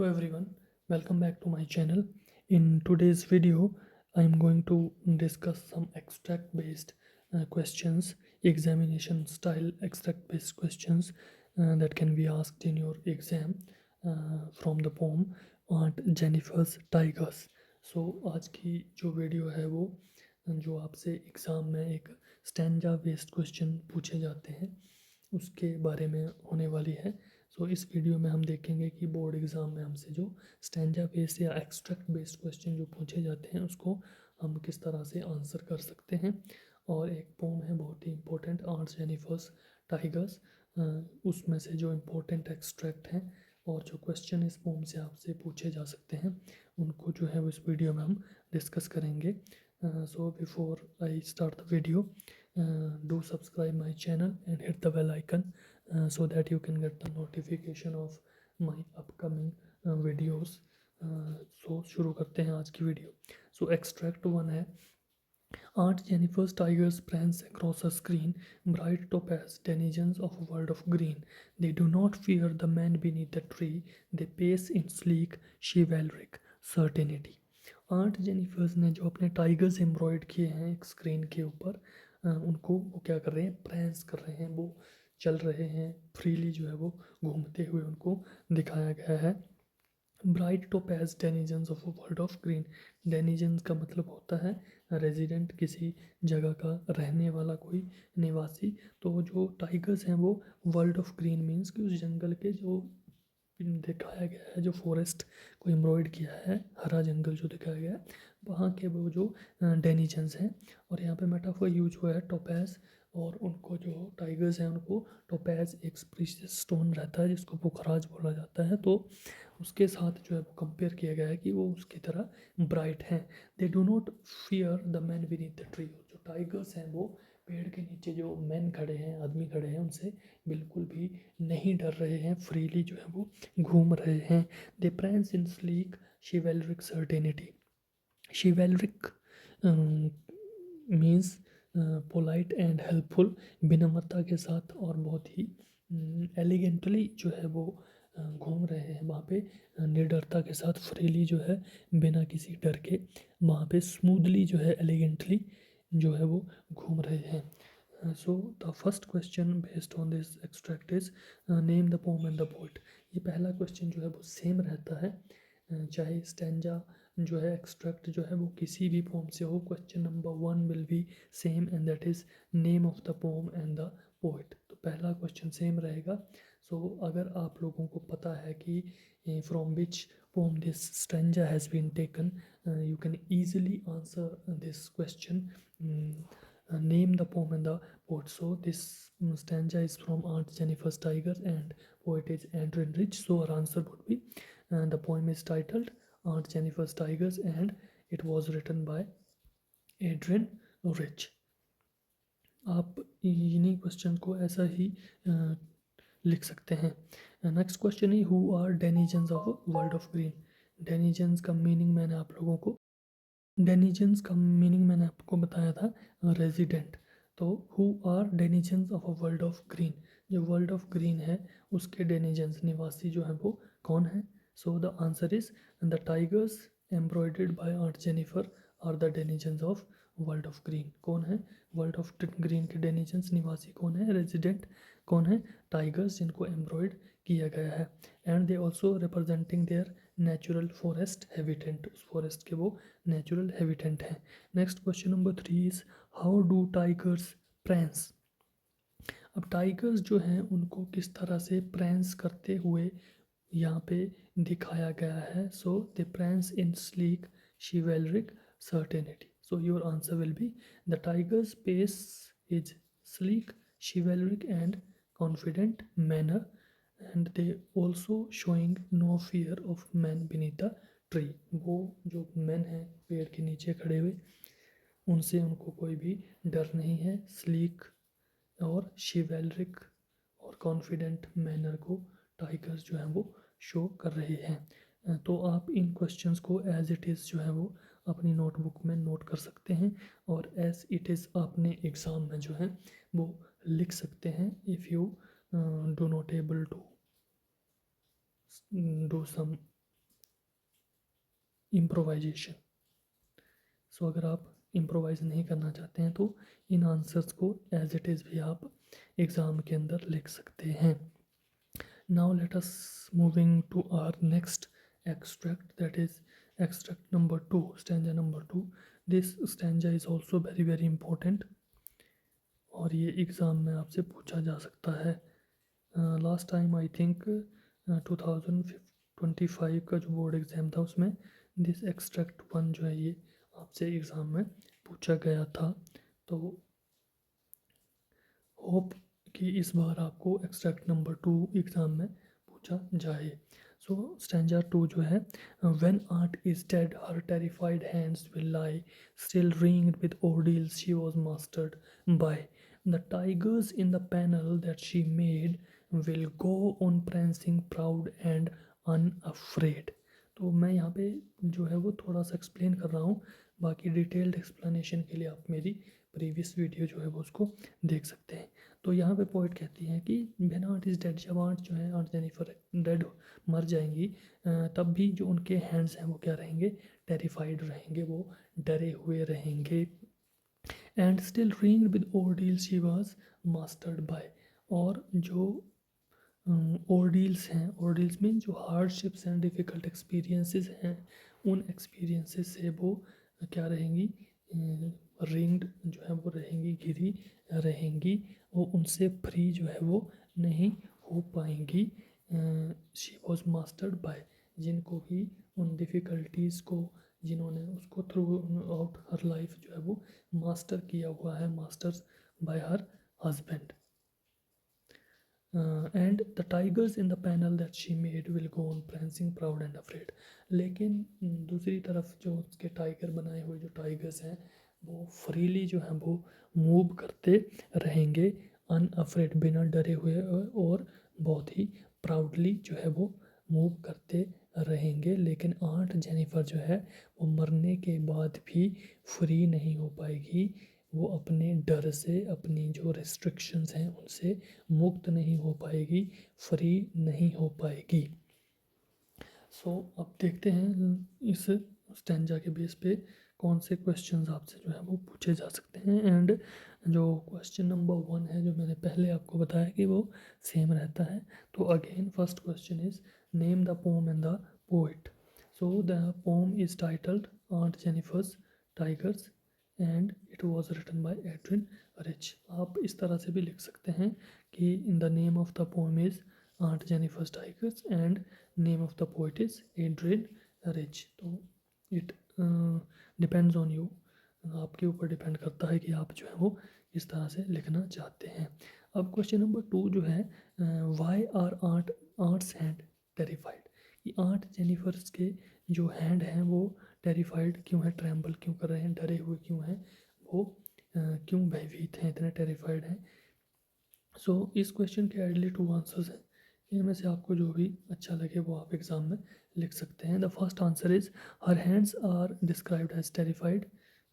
everyone, welcome back to my channel. In today's video, I am going to discuss some extract based questions, examination style extract based questions that can be asked in your exam from the poem Aunt Jennifer's Tigers. So आज की जो video है वो जो आपसे exam में एक stanza based question पूछे जाते हैं उसके बारे में होने वाली है। सो इस वीडियो में हम देखेंगे कि बोर्ड एग्ज़ाम में हमसे जो स्टैंजा बेस्ड या एक्सट्रैक्ट बेस्ड क्वेश्चन जो पूछे जाते हैं उसको हम किस तरह से आंसर कर सकते हैं। और एक पोम है बहुत ही इम्पोर्टेंट, आर्ट जेनिफर्स टाइगर्स, उसमें से जो इम्पोर्टेंट एक्सट्रैक्ट हैं और जो क्वेश्चन इस पोम से आपसे पूछे जा सकते हैं उनको जो है वो इस वीडियो में हम डिस्कस करेंगे। So before I start the video, do subscribe my channel and hit the bell icon so that you can get the notification of my upcoming videos. So शुरू करते हैं आज की वीडियो। सो एक्सट्रैक्ट वन है, Aunt Jennifer's tigers prance across a screen, bright topaz denizens of a world of green. They do not fear the man beneath the tree, they pace in sleek, chivalric certainty. Aunt Jennifer's ने जो अपने tigers एम्ब्रॉयड किए हैं एक screen के ऊपर, उनको वो क्या कर रहे हैं, प्रेंस कर रहे हैं, वो चल रहे हैं फ्रीली, जो है वो घूमते हुए उनको दिखाया गया है। Bright topaz denizens of world of green, denizens का मतलब होता है रेजिडेंट, किसी जगह का रहने वाला कोई निवासी। तो जो टाइगर्स हैं वो वर्ल्ड ऑफ ग्रीन मीन्स कि उस जंगल के जो दिखाया गया है, जो फॉरेस्ट को एम्ब्रॉयड किया है, हरा जंगल जो दिखाया गया है, वहाँ के वो जो डेनिजन्स हैं। और यहाँ पे मेटाफर यूज हुआ है टोपैज, और उनको जो टाइगर्स हैं उनको टोपैज एक प्रीशियस स्टोन रहता है जिसको पुखराज बोला जाता है, तो उसके साथ जो है वो कंपेयर किया गया है कि वो उसकी तरह ब्राइट हैं। They do not fear the man beneath the tree, जो टाइगर्स हैं वो पेड़ के नीचे जो मैन खड़े हैं, आदमी खड़े हैं, उनसे बिल्कुल भी नहीं डर रहे हैं, फ्रीली जो है वो घूम रहे हैं। They prance in sleek chivalric certainty, chivalric means polite and helpful, विनम्रता के साथ और बहुत ही एलिगेंटली जो है वो घूम रहे हैं वहाँ पे, निडरता के साथ फ्रीली जो है, बिना किसी डर के वहाँ पे स्मूथली जो है, एलिगेंटली जो है वो घूम रहे हैं। So the first question based on this extract is name the poem and the poet. ये पहला क्वेश्चन जो है वो सेम रहता है, चाहे स्टैंजा जो है एक्सट्रैक्ट जो है वो किसी भी पोम से हो। Question number one will be same and that is name of the poem and the poet. तो पहला क्वेश्चन सेम रहेगा। सो अगर आप लोगों को पता है कि from which poem this stanza has been taken, you can easily answer this question, name the poem and the poet. So this stanza is from Aunt Jennifer's Tigers and poet is Adrian Rich. So our answer would be, the poem is titled Aunt Jennifer's Tigers and it was written by Adrian Rich. आप इन्हीं question को ऐसा ही लिख सकते हैं। Next question है, who are denizens of world of green. Denizens का meaning मैंने आप लोगों को डेनिजन्स का मीनिंग मैंने आपको बताया था, रेजिडेंट। तो who are denizens of a world of green, जो वर्ल्ड ऑफ ग्रीन है उसके डेनिजन्स निवासी जो है वो कौन है। So the answer is the tigers embroidered by aunt Jennifer are the denizens of world of green. कौन है वर्ल्ड ऑफ ग्रीन के डेनिजन्स, निवासी कौन है, रेजिडेंट कौन है, टाइगर्स जिनको एम्ब्रॉयड किया गया है। And they also representing their natural forest habitant, उस फॉरेस्ट के वो नेचुरल हैबिटेंट हैं। Next question number three is how do tigers prance. अब टाइगर्स जो हैं उनको किस तरह से प्रेंस करते हुए यहाँ पे दिखाया गया है। So they prance in sleek chivalric certainty. So your answer will be the tigers pace is sleek chivalric and confident manner and they also showing no fear of man beneath the tree। वो जो man हैं पेड़ के नीचे खड़े हुए, उनसे उनको कोई भी डर नहीं है। स्लीक और शिवेलरिक और कॉन्फिडेंट मैनर को टाइगर्स जो हैं वो शो कर रहे हैं। तो आप इन क्वेश्चंस को एज इट इज़ जो है वो अपनी नोटबुक में नोट कर सकते हैं और एज इट इज़ अपने एग्ज़ाम में जो है वो लिख सकते हैं। If you do not able to do some improvisation. So अगर आप इम्प्रोवाइज नहीं करना चाहते हैं तो इन आंसर्स को एज इट इज़ भी आप एग्ज़ाम के अंदर लिख सकते हैं। Now let us moving to our next extract, that is extract number 2, stanza number 2. This stanza is also very very important और ये एग्ज़ाम में आपसे पूछा जा सकता है। लास्ट टाइम आई थिंक 2025 का जो बोर्ड एग्ज़ाम था उसमें दिस एक्सट्रैक्ट 1 जो है ये आपसे एग्ज़ाम में पूछा गया था। तो होप कि इस बार आपको एक्सट्रैक्ट नंबर 2 एग्ज़ाम में पूछा जाए। सो स्टैंजा 2 जो है, when art is dead her terrified hands will lie still ringed with ordeals she was mastered by the tigers in the panel that she made will go on prancing proud and unafraid। तो मैं यहाँ पे जो है वो थोड़ा सा explain कर रहा हूँ, बाकी डिटेल्ड एक्सप्लेनेशन के लिए आप मेरी प्रीवियस वीडियो जो है वो उसको देख सकते हैं। तो यहाँ पे पोइट कहती हैं कि व्हेन आर्ट इज़ डेड, जब आर्ट जो है, आर्ट जेनिफर डेड मर जाएंगी, तब भी जो उनके हैंड्स हैं वो क्या रहेंगे, टेरिफाइड रहेंगे, वो डरे हुए रहेंगे। And still ringed with ordeals she was mastered bye, और जो ordeals हैं, ordeals मीन जो हार्डशिप्स हैं, डिफ़िकल्ट एक्सपीरियंसेस हैं, उन एक्सपीरियंसेस से वो क्या रहेंगी, रिंग्ड जो है वो रहेंगी, घिरी रहेंगी, वो उनसे फ्री जो है वो नहीं हो पाएंगी। शी वॉज मास्टर्ड बाय, जिनको भी उन डिफ़िकल्टीज़ को, जिन्होंने उसको थ्रू आउट हर लाइफ जो है वो मास्टर किया हुआ है, masters bye her husband. And the tigers in the panel that she made will go on prancing proud and afraid. लेकिन दूसरी तरफ जो उसके टाइगर बनाए हुए जो टाइगर्स हैं वो फ्रीली जो है वो मूव करते रहेंगे, अनअफ्रेड, बिना डरे हुए, और बहुत ही प्राउडली जो है वो मूव करते रहेंगे। लेकिन आंट जेनिफर जो है वो मरने के बाद भी फ्री नहीं हो पाएगी, वो अपने डर से, अपनी जो रिस्ट्रिक्शंस हैं उनसे मुक्त नहीं हो पाएगी, फ्री नहीं हो पाएगी। सो अब देखते हैं इस स्टैंजा के बेस पे कौन से क्वेश्चंस आपसे जो है वो पूछे जा सकते हैं। एंड जो क्वेश्चन नंबर 1 है, जो मैंने पहले आपको बताया कि वो सेम रहता है। तो again first question is name the poem and the poet. So the poem is titled aunt Jennifer's tigers and it was written by Adrienne Rich. आप इस तरह से भी लिख सकते हैं कि in the name of the poem is aunt Jennifer's tigers and name of the poet is Adrienne Rich. तो इट डिपेंड्स ऑन यू, आपके ऊपर डिपेंड करता है कि आप जो है वो इस तरह से लिखना चाहते हैं। अब क्वेश्चन नंबर 2 जो है, why are aunt's hand terrified. कि आंट जेनिफर्स के जो हैंड हैं वो टेरिफाइड क्यों है, ट्रैम्बल क्यों कर रहे हैं, डरे हुए क्यों हैं, वो क्यों भयभीत हैं, इतने टेरिफाइड हैं। सो इस क्वेश्चन के आइडली 2 आंसर्स हैं, इनमें से आपको जो भी अच्छा लगे वो आप एग्ज़ाम में लिख सकते हैं। The first answer is her hands are described as terrified.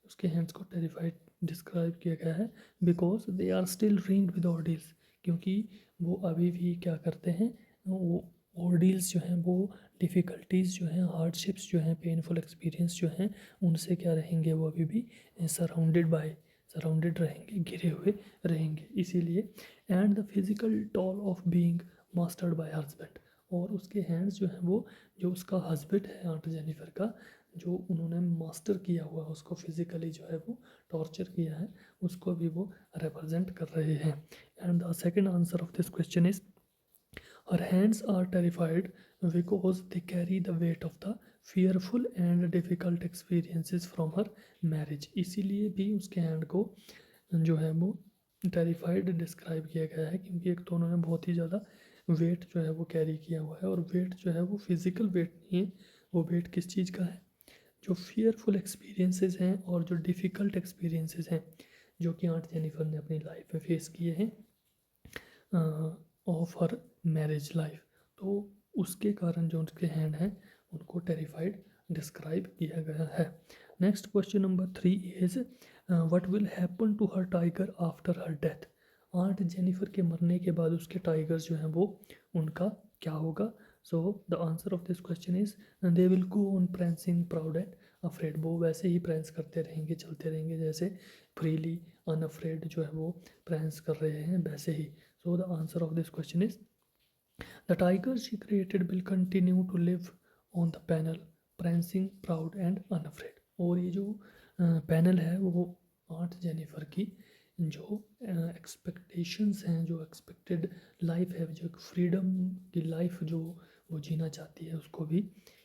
उसके हैंड्स को टेरिफाइड डिस्क्राइब किया गया है because they are still ringed with ordeals, क्योंकि वो अभी भी क्या करते हैं, वो ऑर्डील्स जो हैं, वो डिफ़िकल्टीज़ जो हैं, हार्डशिप्स जो हैं, पेनफुल एक्सपीरियंस जो हैं, उनसे क्या रहेंगे, वो अभी भी सराउंडेड रहेंगे, घिरे हुए रहेंगे। इसीलिए and the physical toll of being mastered by husband, और उसके हैंड्स जो हैं वो, जो उसका हस्बैंड है आंट जेनिफर का, जो उन्होंने मास्टर किया हुआ, उसको फिजिकली जो है वो टॉर्चर किया है, उसको भी वो रिप्रेजेंट कर रहे हैं। And the second answer of this question is her hands are terrified because they carry the weight of the fearful and difficult experiences from her marriage। इसीलिए भी उसके हैंड को जो है वो टेरिफाइड डिस्क्राइब किया गया है, क्योंकि एक तो उन्होंने बहुत ही ज़्यादा वेट जो है वो कैरी किया हुआ है, और वेट जो है वो फिज़िकल वेट नहीं है, वो वेट किस चीज़ का है, जो फियरफुल एक्सपीरियंसेस हैं और जो डिफ़िकल्ट एक्सपीरियंसेस हैं, जो कि आंट जेनिफर ने अपनी लाइफ में फेस किए हैं ऑफ हर मैरिज लाइफ। तो उसके कारण जो उनके हैंड हैं उनको टेरिफाइड डिस्क्राइब किया गया है। Next question number 3 is what will happen to her tiger after her death. Aunt Jennifer के मरने के बाद उसके टाइगर्स जो हैं वो, उनका क्या होगा, So the answer of this question is they will go on prancing proud and afraid. वो वैसे ही prance करते रहेंगे, चलते रहेंगे जैसे freely unafraid जो है वो prance कर रहे हैं वैसे ही. So the answer of this question is the tigers she created will continue to live on the panel, prancing proud and unafraid. और ये जो पैनल है वो आर्ट जेनिफर की जो एक्सपेक्टेशंस हैं, जो एक्सपेक्टेड लाइफ है, जो फ्रीडम की लाइफ जो वो जीना चाहती है, उसको भी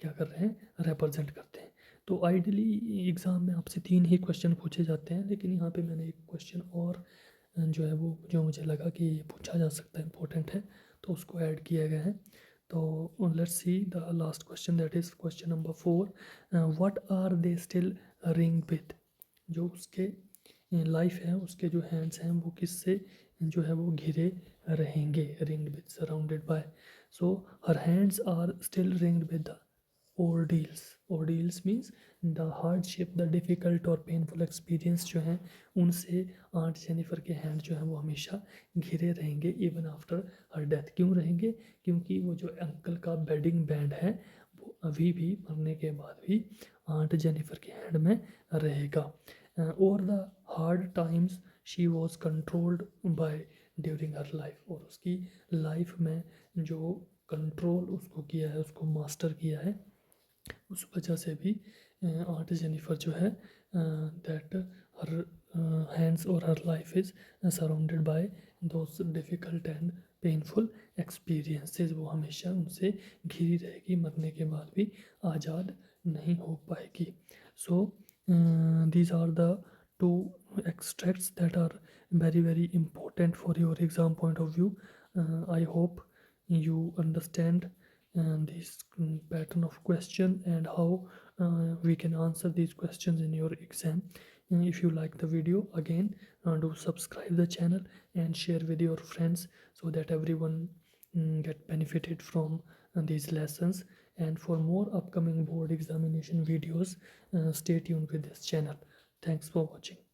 क्या कर रहे हैं, रिप्रेजेंट करते हैं. तो आइडियली एग्ज़ाम में आपसे 3 ही क्वेश्चन पूछे जाते हैं, लेकिन यहाँ पे मैंने एक क्वेश्चन और जो है वो जो मुझे लगा कि ये पूछा जा सकता है, इम्पोर्टेंट है, तो उसको ऐड किया गया है. तो let's see the last question, that is question number 4. What are they still ring with. जो उसके लाइफ है, उसके जो हैंड्स हैं वो किससे जो है वो घिरे रहेंगे, ringed with, surrounded by. So her hands are still ringed with the ordeals. Ordeals means the hardship, the difficult और painful experience जो हैं उनसे आंट जेनिफर के हैंड जो हैं वो हमेशा घिरे रहेंगे इवन आफ्टर हर डेथ. क्यों रहेंगे? क्योंकि वो जो अंकल का बेडिंग बैंड है वो अभी भी मरने के बाद भी आंट जेनिफर के हैंड में रहेगा. और the hard times she was controlled by during her life. और उसकी लाइफ में जो कंट्रोल उसको किया है, उसको मास्टर किया है, उस वजह से भी आंट जेनिफर जो है दैट हर हैंड्स और हर life is surrounded by those difficult and painful experiences. वो हमेशा उनसे घिरी रहेगी, मरने के बाद भी आज़ाद नहीं हो पाएगी. So these are the 2 extracts that are very very important for your exam point of view. I hope you understand this pattern of question and how we can answer these questions in your exam. If you like the video, again do subscribe the channel and share with your friends so that everyone get benefited from these lessons. And for more upcoming board examination videos, stay tuned with this channel. Thanks for watching.